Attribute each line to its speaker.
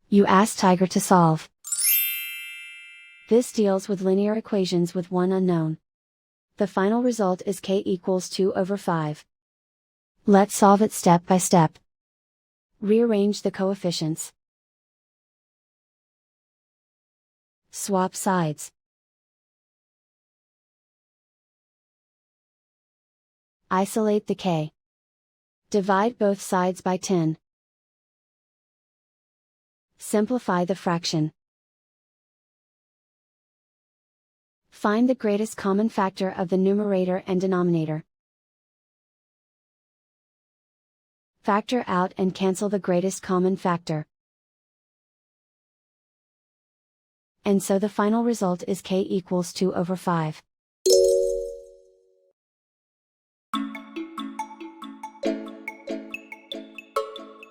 Speaker 1: You ask Tiger to solve. This deals with linear equations with one unknown. The final result is k equals 2 over 5. Let's solve it step by step. Rearrange the coefficients. Swap sides. Isolate the k. Divide both sides by 10. Simplify the fraction. Find the greatest common factor of the numerator and denominator. Factor out and cancel the greatest common factor. And so the final result is k equals 2 over 5.